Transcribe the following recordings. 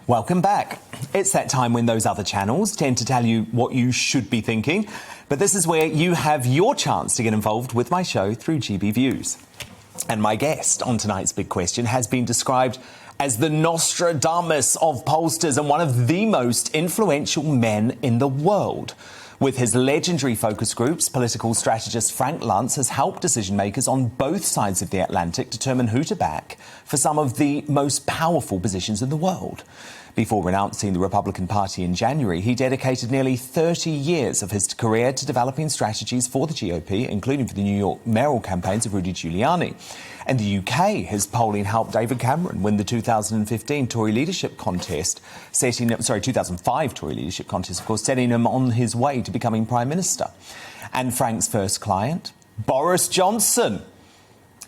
Welcome back. It's that time when those other channels tend to tell you what you should be thinking, but this is where you have your chance to get involved with my show through GB Views. And my guest on tonight's big question has been described as the Nostradamus of pollsters and one of the most influential men in the world. With his legendary focus groups, political strategist Frank Luntz has helped decision makers on both sides of the Atlantic determine who to back for some of the most powerful positions in the world. Before renouncing the Republican Party in January, he dedicated nearly 30 years of his career to developing strategies for the GOP, including for the New York mayoral campaigns of Rudy Giuliani. And the UK, his polling helped David Cameron win the 2015 Tory leadership contest, 2005 Tory leadership contest, of course, setting him on his way to becoming Prime Minister. And Frank's first client, Boris Johnson,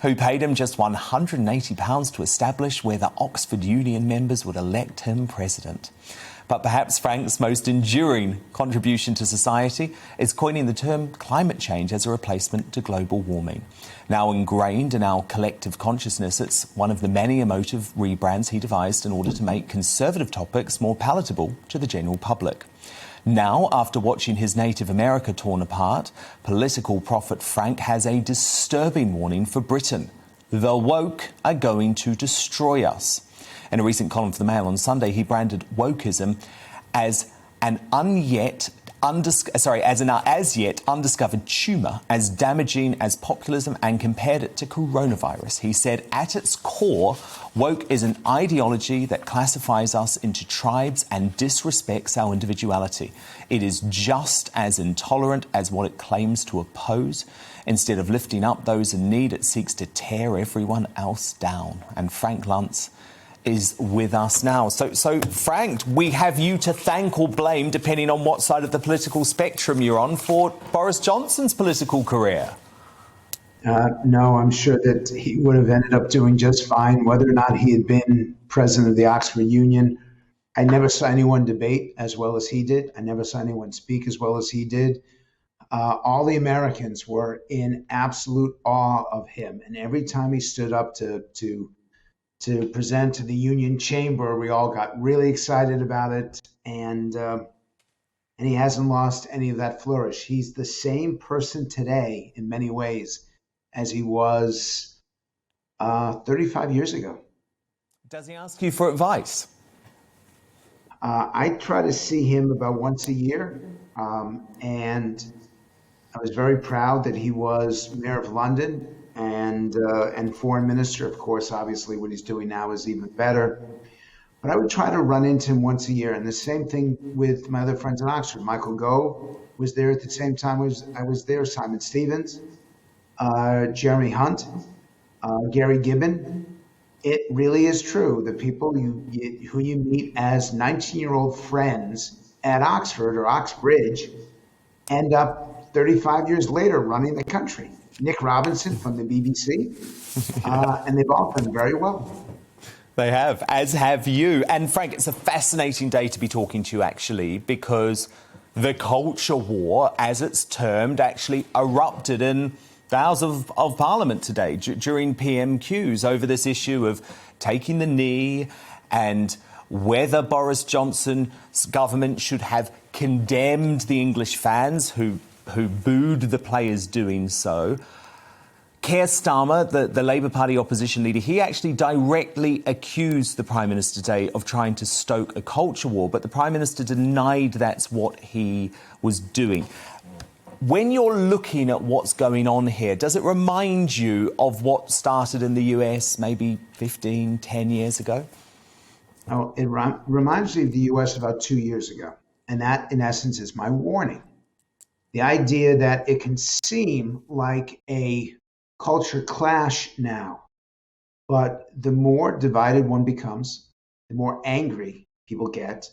who paid him just £180 to establish whether Oxford Union members would elect him president. But perhaps Frank's most enduring contribution to society is coining the term climate change as a replacement to global warming. Now ingrained in our collective consciousness, it's one of the many emotive rebrands he devised in order to make conservative topics more palatable to the general public. Now, after watching his native America torn apart, political prophet Frank has a disturbing warning for Britain. The woke are going to destroy us. In a recent column for the Mail on Sunday, he branded wokeism as an as yet undiscovered tumour, as damaging as populism, and compared it to coronavirus. He said, at its core, woke is an ideology that classifies us into tribes and disrespects our individuality. It is just as intolerant as what it claims to oppose. Instead of lifting up those in need, it seeks to tear everyone else down. And Frank Luntz is with us now. So Frank, we have you to thank or blame, depending on what side of the political spectrum you're on, for Boris Johnson's political career. No, I'm sure that he would have ended up doing just fine, whether or not he had been president of the Oxford Union. I never saw anyone debate as well as he did. I never saw anyone speak as well as he did. All the Americans were in absolute awe of him. And every time he stood up to present to the Union Chamber, we all got really excited about it, and he hasn't lost any of that flourish. He's the same person today in many ways as he was 35 years ago. Does he ask you for advice? I try to see him about once a year, and I was very proud that he was mayor of London and foreign minister. Of course, obviously, what he's doing now is even better. But I would try to run into him once a year. And the same thing with my other friends in Oxford. Michael Gove was there at the same time I was there. Simon Stevens, Jeremy Hunt, Gary Gibbon. It really is true. The people who you meet as 19-year-old friends at Oxford or Oxbridge end up 35 years later running the country. Nick Robinson from the BBC, and they've all done very well. They have, as have you. And Frank, it's a fascinating day to be talking to you, actually, because the culture war, as it's termed, actually erupted in the House of Parliament today during PMQs over this issue of taking the knee and whether Boris Johnson's government should have condemned the English fans who booed the players doing so. Keir Starmer, the Labour Party opposition leader, he actually directly accused the Prime Minister today of trying to stoke a culture war, but the Prime Minister denied that's what he was doing. When you're looking at what's going on here, does it remind you of what started in the US maybe 10 years ago? Oh, it reminds me of the US about 2 years ago. And that, in essence, is my warning. The idea that it can seem like a culture clash now, but the more divided one becomes, the more angry people get,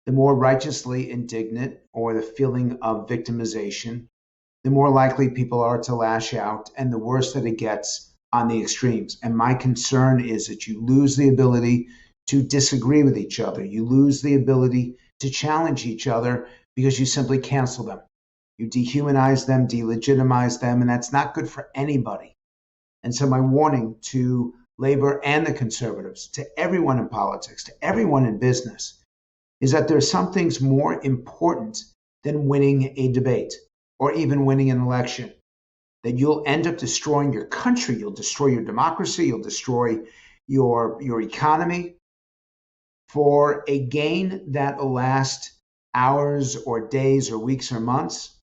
the more righteously indignant or the feeling of victimization, the more likely people are to lash out, and the worse that it gets on the extremes. And my concern is that you lose the ability to disagree with each other. You lose the ability to challenge each other because you simply cancel them. You dehumanize them, delegitimize them, and that's not good for anybody. And so my warning to Labor and the conservatives, to everyone in politics, to everyone in business, is that there are some things more important than winning a debate or even winning an election. That you'll end up destroying your country, you'll destroy your democracy, you'll destroy your economy for a gain that will last hours or days or weeks or months,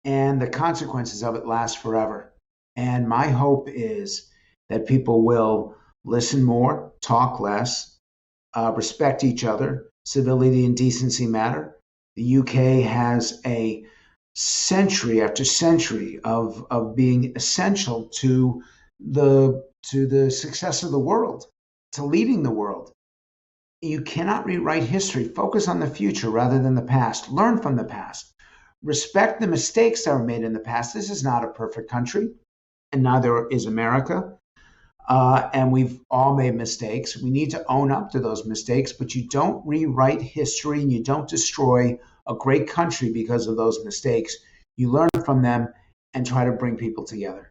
and the consequences of it last forever. And my hope is that people will listen more, talk less, respect each other. Civility and decency matter. The UK has a century after century of being essential to the success of the world, to leading the world. You cannot rewrite history. Focus on the future rather than the past. Learn from the past. Respect the mistakes that were made in the past. This is not a perfect country, and neither is America. And we've all made mistakes. We need to own up to those mistakes, but you don't rewrite history and you don't destroy a great country because of those mistakes. You learn from them and try to bring people together.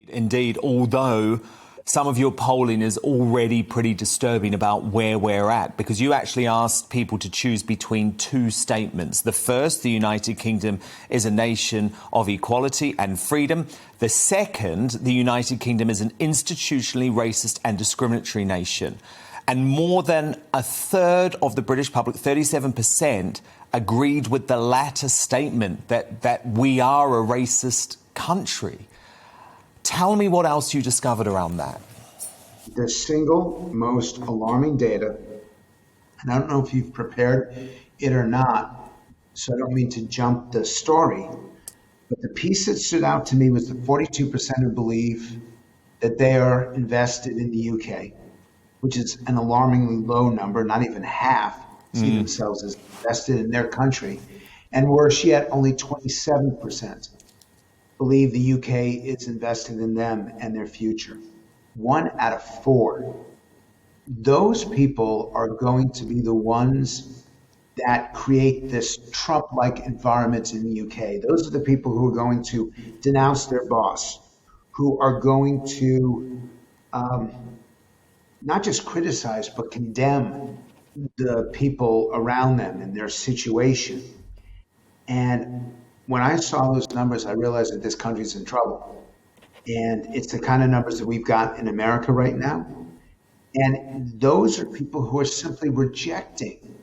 Indeed, although some of your polling is already pretty disturbing about where we're at, because you actually asked people to choose between two statements. The first, the United Kingdom is a nation of equality and freedom. The second, the United Kingdom is an institutionally racist and discriminatory nation. And more than a third of the British public, 37%, agreed with the latter statement, that we are a racist country. Tell me what else you discovered around that. The single most alarming data, and I don't know if you've prepared it or not, so I don't mean to jump the story, but the piece that stood out to me was the 42% who believe that they are invested in the UK, which is an alarmingly low number. Not even half see themselves as invested in their country. And worse yet, only 27% believe the UK is invested in them and their future. 1 out of 4. Those people are going to be the ones that create this Trump-like environment in the UK. Those are the people who are going to denounce their boss, who are going to not just criticize, but condemn the people around them and their situation. And when I saw those numbers, I realized that this country's in trouble. And it's the kind of numbers that we've got in America right now. And those are people who are simply rejecting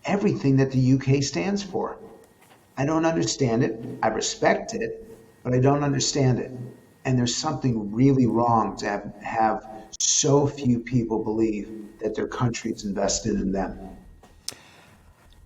everything that the UK stands for. I don't understand it. I respect it, but I don't understand it. And there's something really wrong to have so few people believe that their country is invested in them.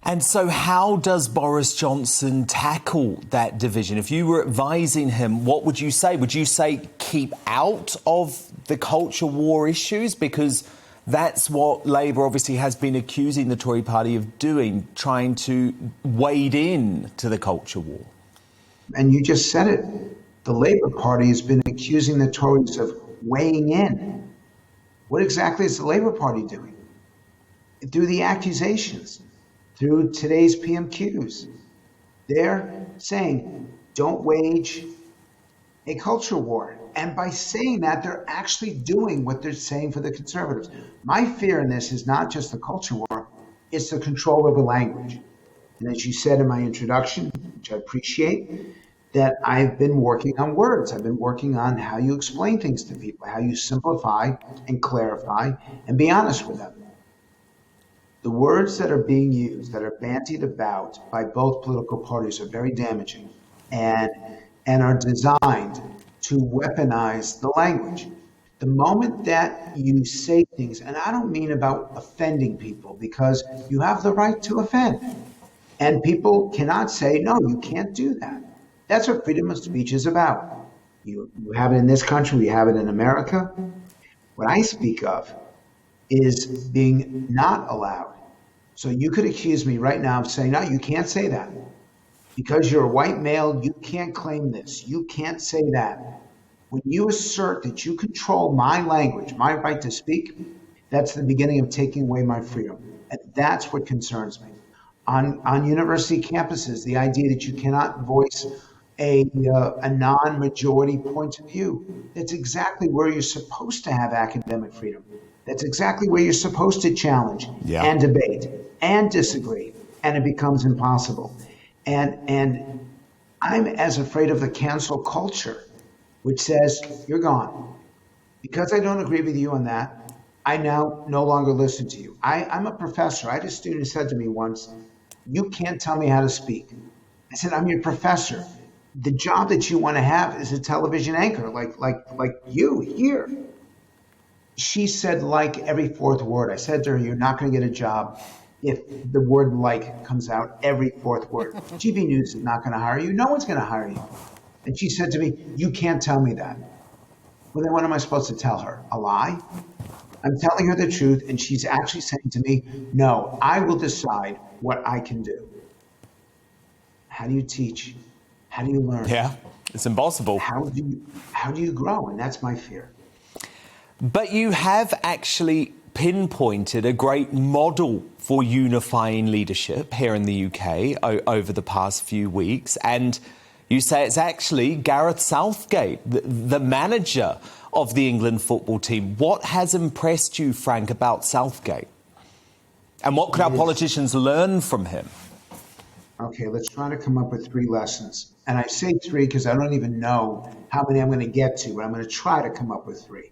And so how does Boris Johnson tackle that division? If you were advising him, what would you say? Would you say keep out of the culture war issues? Because that's what Labour obviously has been accusing the Tory party of doing, trying to wade in to the culture war. And you just said it. The Labour Party has been accusing the Tories of weighing in. What exactly is the Labour Party doing? Through the accusations, through today's PMQs, they're saying, don't wage a culture war. And by saying that, they're actually doing what they're saying for the Conservatives. My fear in this is not just the culture war, it's the control over language. And as you said in my introduction, which I appreciate, that I've been working on words. I've been working on how you explain things to people, how you simplify and clarify and be honest with them. The words that are being used, that are bandied about by both political parties, are very damaging and are designed to weaponize the language. The moment that you say things, and I don't mean about offending people, because you have the right to offend, and people cannot say, no, you can't do that. That's what freedom of speech is about. You have it in this country, we have it in America. What I speak of is being not allowed. So you could accuse me right now of saying, no, you can't say that. Because you're a white male, you can't claim this. You can't say that. When you assert that you control my language, my right to speak, that's the beginning of taking away my freedom. And that's what concerns me. On university campuses, the idea that you cannot voice a non-majority point of view. That's exactly where you're supposed to have academic freedom. That's exactly where you're supposed to challenge and debate and disagree, and it becomes impossible. And I'm as afraid of the cancel culture, which says, you're gone. Because I don't agree with you on that, I now no longer listen to you. I'm a professor. I had a student who said to me once, you can't tell me how to speak. I said, I'm your professor. The job that you want to have is a television anchor, like you here. She said, like every fourth word. I said to her, you're not going to get a job if the word like comes out every fourth word. GBNews is not going to hire you. No one's going to hire you. And she said to me, you can't tell me that. Well, then what am I supposed to tell her? A lie? I'm telling her the truth, and she's actually saying to me, no, I will decide what I can do. How do you teach? How do you learn? Yeah, it's impossible. How do you grow? And that's my fear. But you have actually pinpointed a great model for unifying leadership here in the UK over the past few weeks. And you say it's actually Gareth Southgate, the manager of the England football team. What has impressed you, Frank, about Southgate? And what could our politicians learn from him? Okay, let's try to come up with 3 lessons. And I say 3 because I don't even know how many I'm going to get to, but I'm going to try to come up with 3.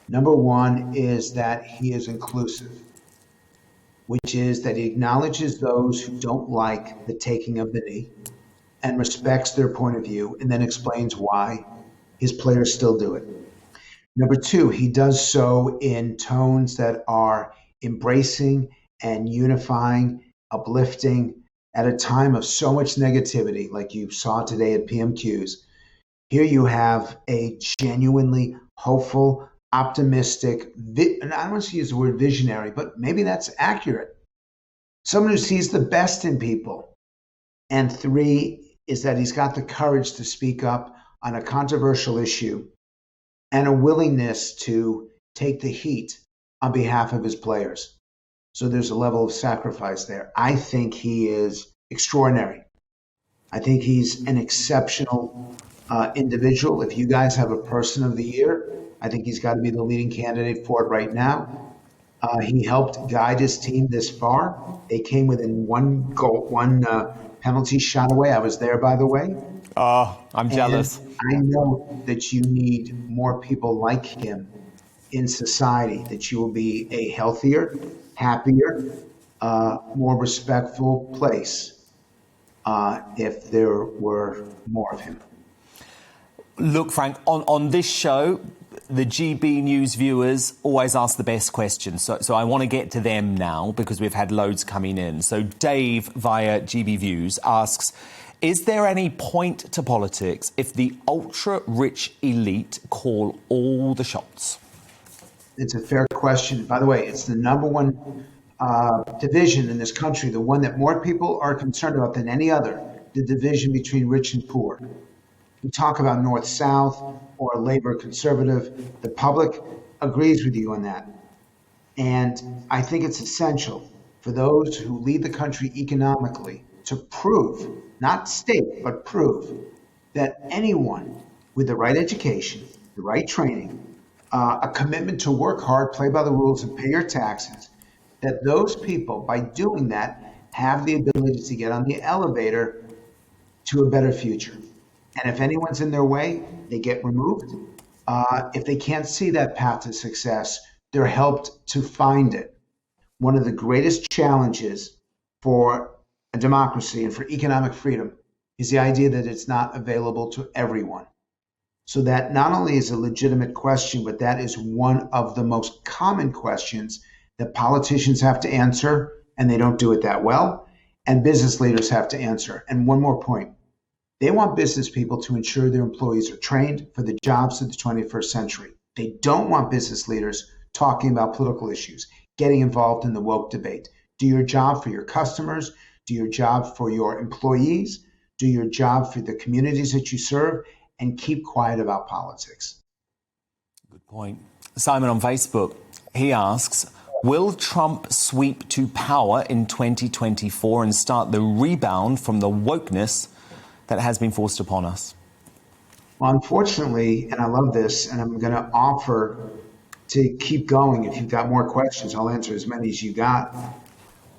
Number 1 is that he is inclusive, which is that he acknowledges those who don't like the taking of the knee and respects their point of view, and then explains why his players still do it. Number 2, he does so in tones that are embracing and unifying, uplifting at a time of so much negativity, like you saw today at PMQs. Here you have a genuinely hopeful, optimistic, and I don't want to use the word visionary, but maybe that's accurate. Someone who sees the best in people. And 3 is that he's got the courage to speak up on a controversial issue and a willingness to take the heat on behalf of his players. So there's a level of sacrifice there. I think he is extraordinary. I think he's an exceptional individual. If you guys have a person of the year, I think he's got to be the leading candidate for it right now. He helped guide his team this far. They came within one penalty shot away. I was there, by the way. Oh, I'm jealous. And I know that you need more people like him in society, that you will be a healthier, happier, more respectful place if there were more of him. Look, Frank, on this show, the GB News viewers always ask the best questions. So I want to get to them now because we've had loads coming in. So Dave via GB Views asks, is there any point to politics if the ultra-rich elite call all the shots? It's a fair question. By the way, it's the number one division in this country, the one that more people are concerned about than any other, the division between rich and poor. We talk about North-South or Labor-Conservative. The public agrees with you on that. And I think it's essential for those who lead the country economically to prove, not state, but prove that anyone with the right education, the right training, a commitment to work hard, play by the rules, and pay your taxes, that those people, by doing that, have the ability to get on the elevator to a better future. And if anyone's in their way, they get removed. If they can't see that path to success, they're helped to find it. One of the greatest challenges for a democracy and for economic freedom is the idea that it's not available to everyone. So that not only is a legitimate question, but that is one of the most common questions that politicians have to answer, and they don't do it that well, and business leaders have to answer. And one more point. They want business people to ensure their employees are trained for the jobs of the 21st century. They don't want business leaders talking about political issues, getting involved in the woke debate. Do your job for your customers, do your job for your employees, do your job for the communities that you serve, and keep quiet about politics. Good point. Simon on Facebook, he asks, will Trump sweep to power in 2024 and start the rebound from the wokeness that has been forced upon us? Well, unfortunately, and I love this, and I'm going to offer to keep going. If you've got more questions, I'll answer as many as you got.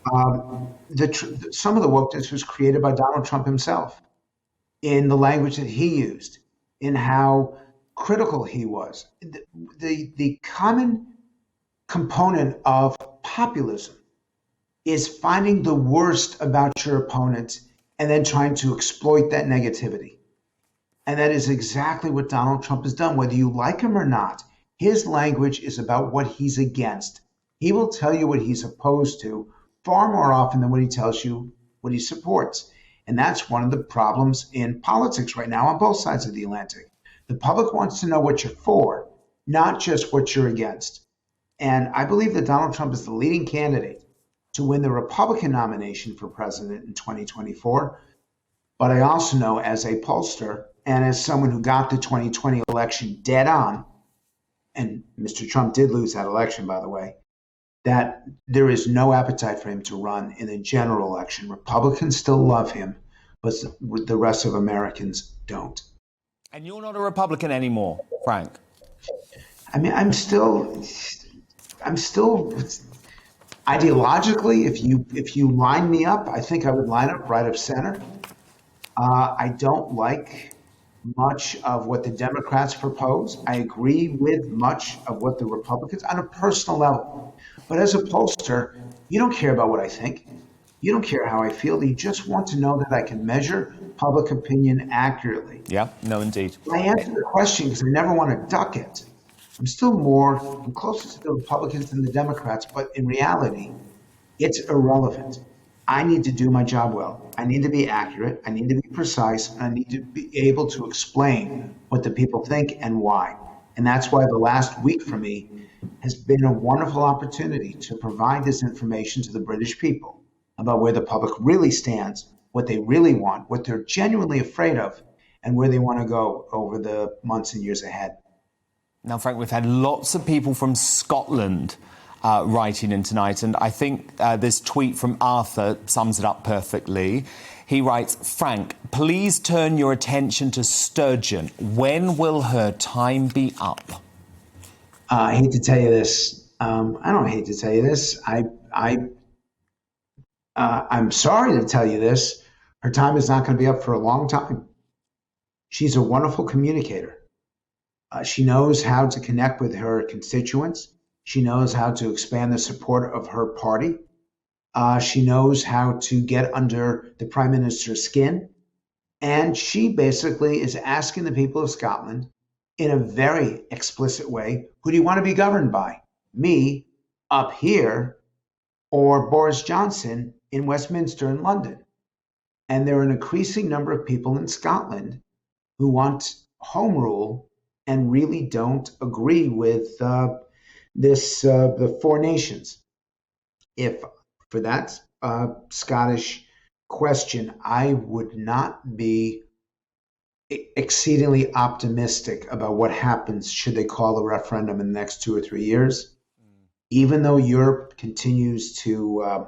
Some of the wokeness was created by Donald Trump himself in the language that he used, in how critical he was. The common component of populism is finding the worst about your opponent and then trying to exploit that negativity. And that is exactly what Donald Trump has done, whether you like him or not. His language is about what he's against. He will tell you what he's opposed to far more often than what he tells you what he supports. And that's one of the problems in politics right now on both sides of the Atlantic. The public wants to know what you're for, not just what you're against. And I believe that Donald Trump is the leading candidate to win the Republican nomination for president in 2024. But I also know, as a pollster and as someone who got the 2020 election dead on, and Mr. Trump did lose that election, by the way, that there is no appetite for him to run in a general election. Republicans still love him, but the rest of Americans don't. And you're not a Republican anymore, Frank. I mean, I'm still ideologically, if you line me up, I think I would line up right of center. I don't like much of what the Democrats propose. I agree with much of what the Republicans on a personal level. But as a pollster, you don't care about what I think. You don't care how I feel. You just want to know that I can measure public opinion accurately. Yeah, no, indeed. I answer the question because I never want to duck it. I'm closer to the Republicans than the Democrats, but in reality, it's irrelevant. I need to do my job well. I need to be accurate. I need to be precise. And I need to be able to explain what the people think and why. And that's why the last week for me has been a wonderful opportunity to provide this information to the British people about where the public really stands, what they really want, what they're genuinely afraid of, and where they want to go over the months and years ahead. Now, Frank, we've had lots of people from Scotland writing in tonight, and I think this tweet from Arthur sums it up perfectly. He writes, Frank, please turn your attention to Sturgeon. When will her time be up? I hate to tell you this. I don't hate to tell you this. I'm sorry to tell you this. Her time is not going to be up for a long time. She's a wonderful communicator. She knows how to connect with her constituents. She knows how to expand the support of her party. She knows how to get under the Prime Minister's skin. And she basically is asking the people of Scotland in a very explicit way, who do you want to be governed by? Me up here or Boris Johnson in Westminster in London? And there are an increasing number of people in Scotland who want home rule and really don't agree with the four nations. If for that Scottish question, I would not be exceedingly optimistic about what happens should they call a referendum in the next 2 or 3 years. Even though Europe continues to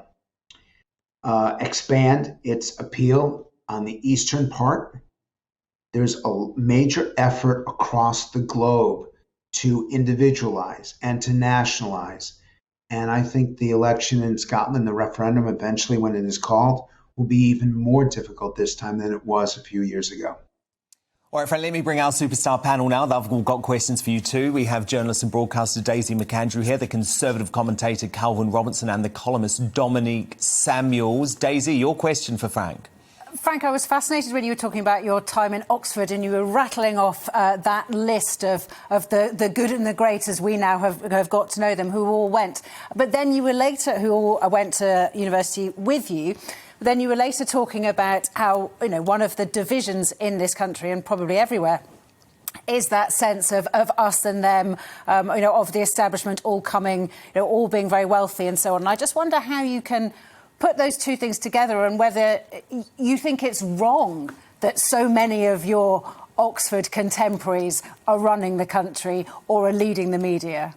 expand its appeal on the eastern part, there's a major effort across the globe to individualize and to nationalize. And I think the election in Scotland, the referendum eventually when it is called, will be even more difficult this time than it was a few years ago. All right, Frank, let me bring our superstar panel now. They've got questions for you too. We have journalist and broadcaster Daisy McAndrew here, the Conservative commentator Calvin Robertson and the columnist Dominique Samuels. Daisy, your question for Frank. Frank, I was fascinated when you were talking about your time in Oxford and you were rattling off that list of the good and the great, as we now have got to know them, who all went. But then you were later, who all went to university with you, then you were later talking about how, one of the divisions in this country and probably everywhere is that sense of us and them, of the establishment all coming, all being very wealthy and so on. And I just wonder how you can put those two things together and whether you think it's wrong that so many of your Oxford contemporaries are running the country or are leading the media.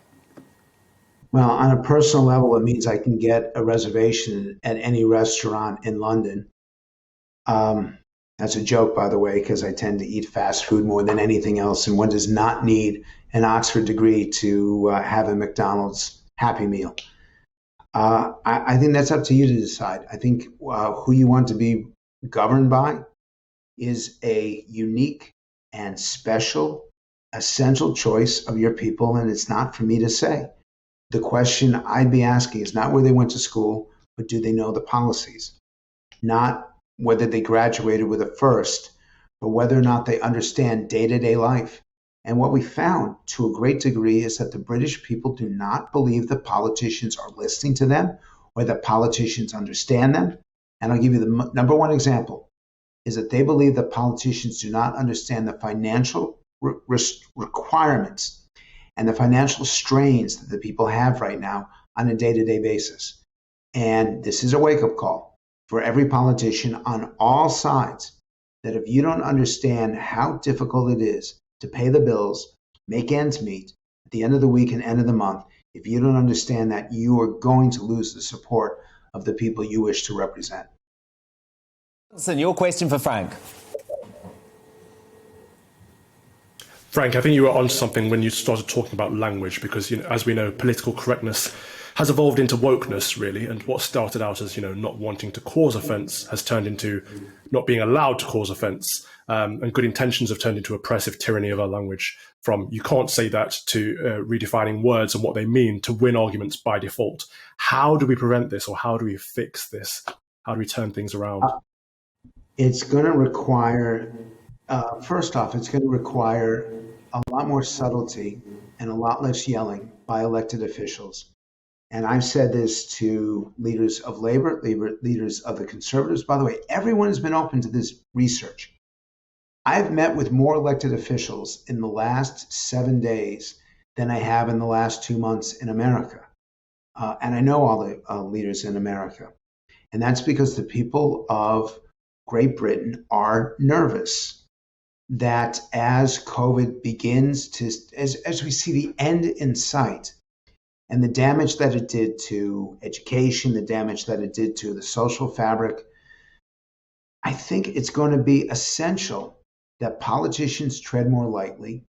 Well, on a personal level, it means I can get a reservation at any restaurant in London. That's a joke, by the way, because I tend to eat fast food more than anything else, and one does not need an Oxford degree to have a McDonald's Happy Meal. I think that's up to you to decide. I think who you want to be governed by is a unique and special, essential choice of your people, and it's not for me to say. The question I'd be asking is not where they went to school, but do they know the policies? Not whether they graduated with a first, but whether or not they understand day-to-day life. And what we found to a great degree is that the British people do not believe that politicians are listening to them or that politicians understand them. And I'll give you the number one example is that they believe that politicians do not understand the financial requirements and the financial strains that the people have right now on a day-to-day basis. And this is a wake-up call for every politician on all sides, that if you don't understand how difficult it is to pay the bills, make ends meet at the end of the week and end of the month, if you don't understand that, you are going to lose the support of the people you wish to represent. Listen, your question for Frank. Frank, I think you were onto something when you started talking about language, because, as we know, political correctness has evolved into wokeness, really, and what started out as, not wanting to cause offence has turned into not being allowed to cause offence, and good intentions have turned into oppressive tyranny of our language, from you can't say that to redefining words and what they mean to win arguments by default. How do we prevent this, or how do we fix this? How do we turn things around? It's going to require, first off, it's going to require a lot more subtlety and a lot less yelling by elected officials. And I've said this to leaders of Labour, leaders of the Conservatives. By the way, everyone has been open to this research. I've met with more elected officials in the last 7 days than I have in the last 2 months in America. And I know all the leaders in America. And that's because the people of Great Britain are nervous that as COVID begins to, as we see the end in sight, and the damage that it did to education, the damage that it did to the social fabric, I think it's going to be essential that politicians tread more lightly,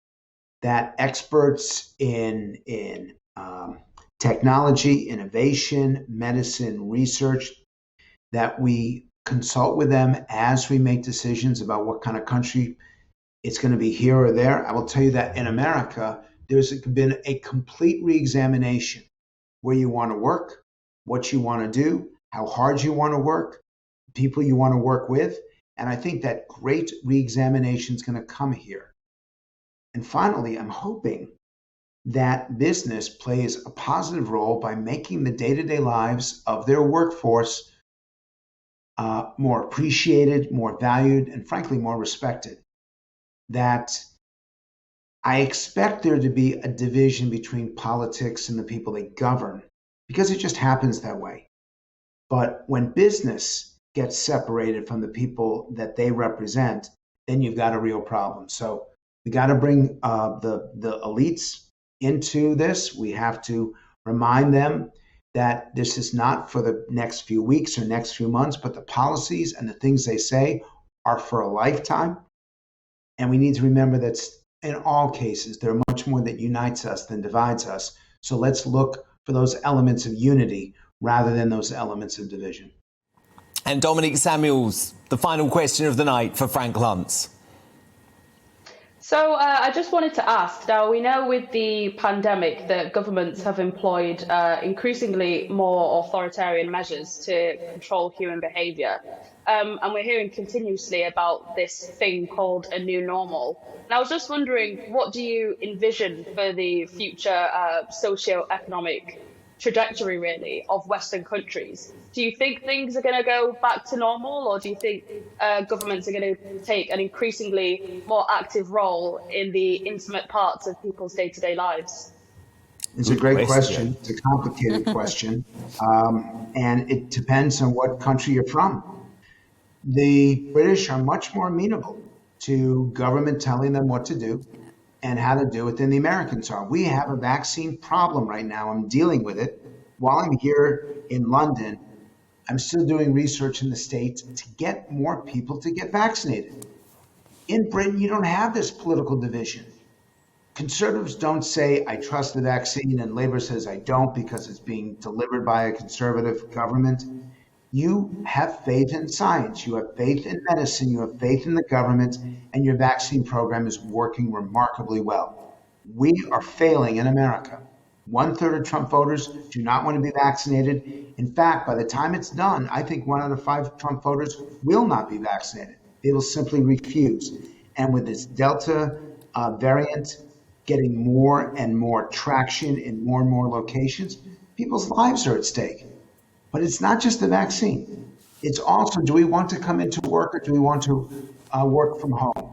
that experts in technology, innovation, medicine, research, that we consult with them as we make decisions about what kind of country it's going to be, here or there. I will tell you that in America, there's been a complete reexamination where you want to work, what you want to do, how hard you want to work, people you want to work with. And I think that great reexamination is going to come here. And finally, I'm hoping that business plays a positive role by making the day-to-day lives of their workforce more appreciated, more valued, and frankly, more respected. That I expect there to be a division between politics and the people they govern, because it just happens that way. But when business gets separated from the people that they represent, then you've got a real problem. So we got to bring the elites into this. We have to remind them that this is not for the next few weeks or next few months, but the policies and the things they say are for a lifetime. And we need to remember that in all cases, there are much more that unites us than divides us. So let's look for those elements of unity rather than those elements of division. And Dominic Samuels, the final question of the night for Frank Luntz. So I just wanted to ask, now we know with the pandemic that governments have employed increasingly more authoritarian measures to control human behaviour. And we're hearing continuously about this thing called a new normal. And I was just wondering, what do you envision for the future socio-economic trajectory, really, of Western countries? Do you think things are going to go back to normal, or do you think governments are going to take an increasingly more active role in the intimate parts of people's day-to-day lives? It's a great question. It's a complicated question. And it depends on what country you're from. The British are much more amenable to government telling them what to do and how to do it than the Americans are. We have a vaccine problem right now. I'm dealing with it. While I'm here in London, I'm still doing research in the States to get more people to get vaccinated. In Britain, you don't have this political division. Conservatives don't say, I trust the vaccine, and Labour says, I don't because it's being delivered by a conservative government. You have faith in science, you have faith in medicine, you have faith in the government, and your vaccine program is working remarkably well. We are failing in America. 1/3 of Trump voters do not want to be vaccinated. In fact, by the time it's done, I think 1 out of 5 Trump voters will not be vaccinated. They will simply refuse. And with this Delta variant getting more and more traction in more and more locations, people's lives are at stake. But it's not just the vaccine. It's also, do we want to come into work or do we want to work from home?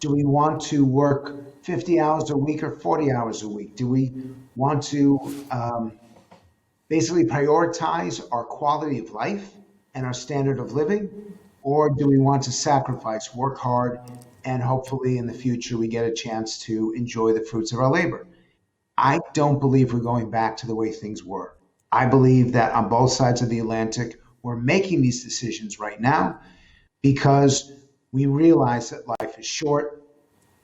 Do we want to work 50 hours a week or 40 hours a week? Do we want to basically prioritize our quality of life and our standard of living? Or do we want to sacrifice, work hard, and hopefully in the future we get a chance to enjoy the fruits of our labor? I don't believe we're going back to the way things were. I believe that on both sides of the Atlantic, we're making these decisions right now because we realize that life is short.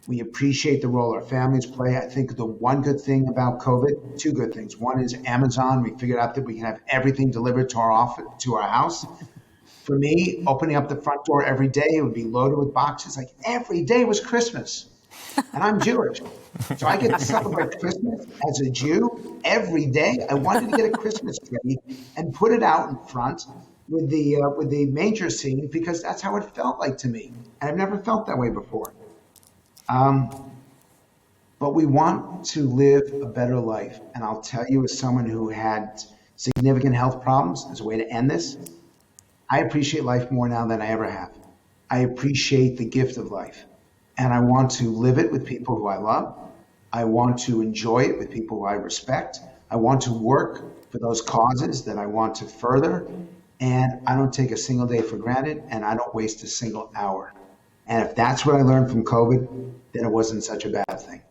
We appreciate the role our families play. I think the one good thing about COVID, 2 good things. One is Amazon. We figured out that we can have everything delivered to our office, to our house. For me, opening up the front door every day, it would be loaded with boxes. Like every day was Christmas. And I'm Jewish. So I get to celebrate Christmas as a Jew every day. I wanted to get a Christmas tree and put it out in front with the manger scene because that's how it felt like to me. And I've never felt that way before. But we want to live a better life. And I'll tell you, as someone who had significant health problems, as a way to end this, I appreciate life more now than I ever have. I appreciate the gift of life. And I want to live it with people who I love. I want to enjoy it with people who I respect. I want to work for those causes that I want to further. And I don't take a single day for granted, and I don't waste a single hour. And if that's what I learned from COVID, then it wasn't such a bad thing.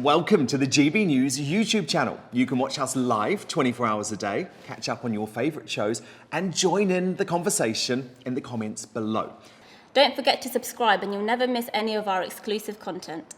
Welcome to the GB News YouTube channel. You can watch us live 24 hours a day, catch up on your favourite shows, and join in the conversation in the comments below. Don't forget to subscribe and you'll never miss any of our exclusive content.